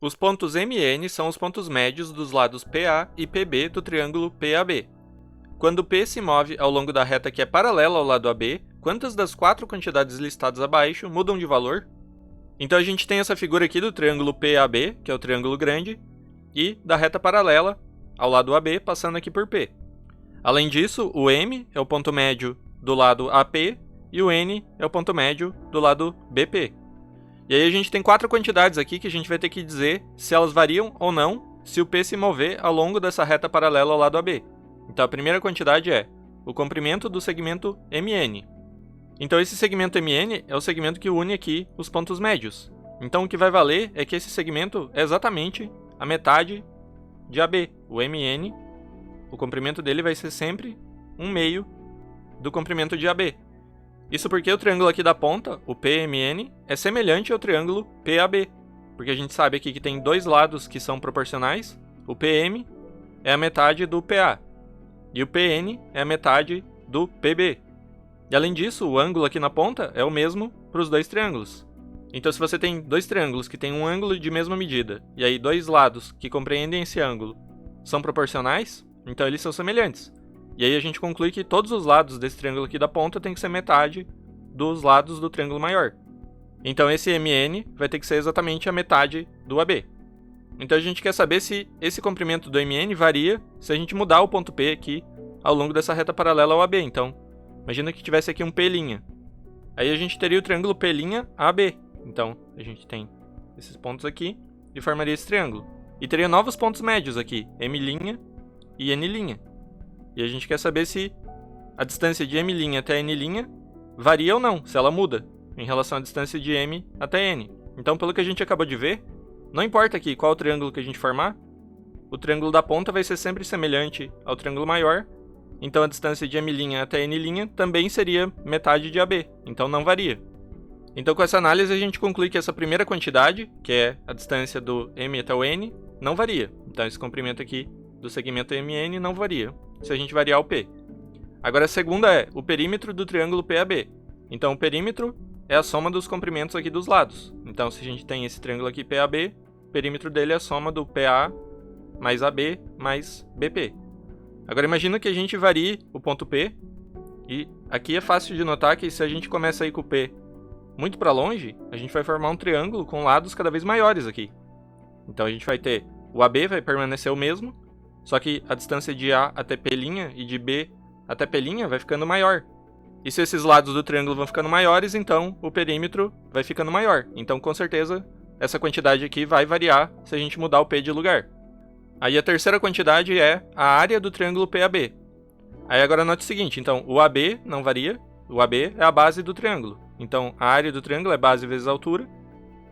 Os pontos MN são os pontos médios dos lados PA e PB do triângulo PAB. Quando P se move ao longo da reta que é paralela ao lado AB, quantas das 4 quantidades listadas abaixo mudam de valor? Então a gente tem essa figura aqui do triângulo PAB, que é o triângulo grande, e da reta paralela ao lado AB, passando aqui por P. Além disso, o M é o ponto médio do lado AP e o N é o ponto médio do lado BP. E aí a gente tem 4 quantidades aqui que a gente vai ter que dizer se elas variam ou não se o P se mover ao longo dessa reta paralela ao lado AB. Então a primeira quantidade é o comprimento do segmento MN. Então esse segmento MN é o segmento que une aqui os pontos médios. Então o que vai valer é que esse segmento é exatamente a metade de AB. O MN, o comprimento dele vai ser sempre 1/2 do comprimento de AB. Isso porque o triângulo aqui da ponta, o PMN, é semelhante ao triângulo PAB. Porque a gente sabe aqui que tem 2 lados que são proporcionais. O PM é a metade do PA. E o PN é a metade do PB. E além disso, o ângulo aqui na ponta é o mesmo para os 2 triângulos. Então se você tem 2 triângulos que têm um ângulo de mesma medida, e aí 2 lados que compreendem esse ângulo são proporcionais, então eles são semelhantes. E aí a gente conclui que todos os lados desse triângulo aqui da ponta tem que ser metade dos lados do triângulo maior. Então esse MN vai ter que ser exatamente a metade do AB. Então a gente quer saber se esse comprimento do MN varia se a gente mudar o ponto P aqui ao longo dessa reta paralela ao AB. Então, imagina que tivesse aqui um P'. Aí a gente teria o triângulo P'-AB. Então, a gente tem esses pontos aqui e formaria esse triângulo. E teria novos pontos médios aqui, M' e N'. E a gente quer saber se a distância de M' até N' varia ou não, se ela muda em relação à distância de M até N. Então, pelo que a gente acabou de ver, não importa aqui qual triângulo que a gente formar, o triângulo da ponta vai ser sempre semelhante ao triângulo maior, então a distância de M' até N' também seria metade de AB, então não varia. Então com essa análise a gente conclui que essa primeira quantidade, que é a distância do M até o N, não varia. Então esse comprimento aqui do segmento MN não varia, se a gente variar o P. Agora a segunda é o perímetro do triângulo PAB. Então o perímetro é a soma dos comprimentos aqui dos lados. Então se a gente tem esse triângulo aqui PAB, o perímetro dele é a soma do PA mais AB mais BP. Agora imagina que a gente varie o ponto P, e aqui é fácil de notar que se a gente começa a ir com o P muito para longe, a gente vai formar um triângulo com lados cada vez maiores aqui. Então a gente vai ter, o AB vai permanecer o mesmo, só que a distância de A até P' e de B até P' vai ficando maior. E se esses lados do triângulo vão ficando maiores, então o perímetro vai ficando maior. Então com certeza essa quantidade aqui vai variar se a gente mudar o P de lugar. Aí a terceira quantidade é a área do triângulo PAB. Aí agora note o seguinte, então o AB não varia, o AB é a base do triângulo. Então a área do triângulo é base vezes a altura.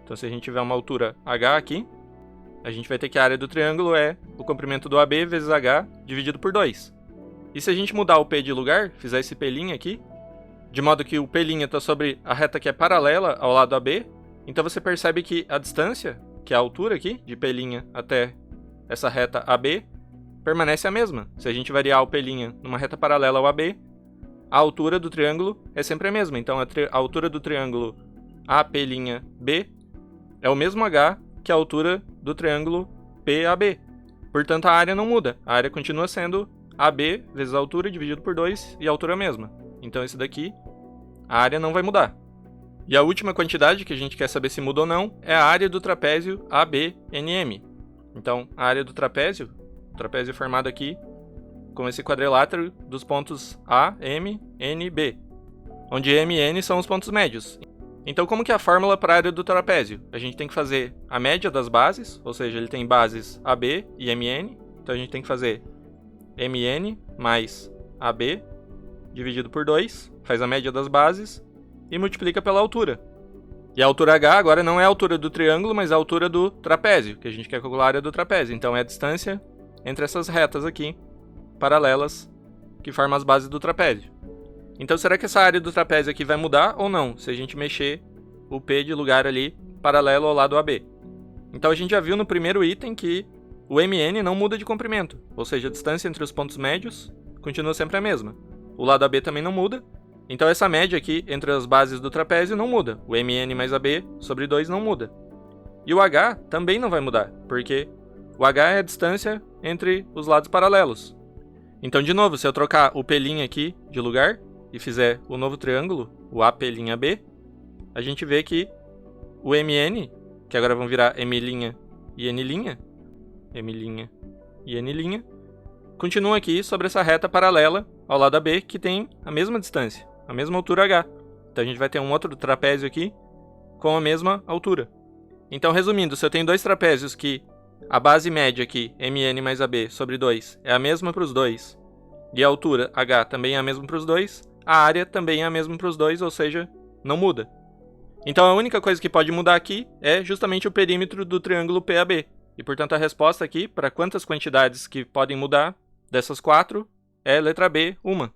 Então se a gente tiver uma altura H aqui, a gente vai ter que a área do triângulo é o comprimento do AB vezes H dividido por 2. E se a gente mudar o P de lugar, fizer esse P' aqui, de modo que o P' está sobre a reta que é paralela ao lado AB, então você percebe que a distância, que é a altura aqui, de P' até essa reta AB, permanece a mesma. Se a gente variar o P' numa reta paralela ao AB, a altura do triângulo é sempre a mesma. Então a altura do triângulo A'B é o mesmo H que a altura do triângulo PAB. Portanto, a área não muda. A área continua sendo AB vezes a altura dividido por 2 e a altura é a mesma. Então esse daqui, a área não vai mudar. E a última quantidade que a gente quer saber se muda ou não é a área do trapézio ABNM. Então, a área do trapézio, o trapézio é formado aqui com esse quadrilátero dos pontos A, M, N, B, onde M e N são os pontos médios. Então, como que é a fórmula para a área do trapézio? A gente tem que fazer a média das bases, ou seja, ele tem bases AB e MN, então a gente tem que fazer MN mais AB dividido por 2, faz a média das bases e multiplica pela altura. E a altura H agora não é a altura do triângulo, mas a altura do trapézio, que a gente quer calcular a área do trapézio. Então é a distância entre essas retas aqui, paralelas, que formam as bases do trapézio. Então será que essa área do trapézio aqui vai mudar ou não, se a gente mexer o P de lugar ali, paralelo ao lado AB? Então a gente já viu no primeiro item que o MN não muda de comprimento, ou seja, a distância entre os pontos médios continua sempre a mesma. O lado AB também não muda. Então essa média aqui entre as bases do trapézio não muda. O MN mais AB sobre 2 não muda. E o H também não vai mudar, porque o H é a distância entre os lados paralelos. Então, de novo, se eu trocar o P' aqui de lugar e fizer o novo triângulo, o AP', a gente vê que o MN, que agora vão virar M' e N', M' e N', continua aqui sobre essa reta paralela ao lado AB, que tem a mesma distância, a mesma altura H. Então a gente vai ter um outro trapézio aqui com a mesma altura. Então, resumindo, se eu tenho dois trapézios que a base média aqui, MN mais AB sobre 2, é a mesma para os dois, e a altura H também é a mesma para os dois, a área também é a mesma para os dois, ou seja, não muda. Então a única coisa que pode mudar aqui é justamente o perímetro do triângulo PAB. E portanto a resposta aqui, para quantas quantidades que podem mudar dessas 4, é letra B, 1.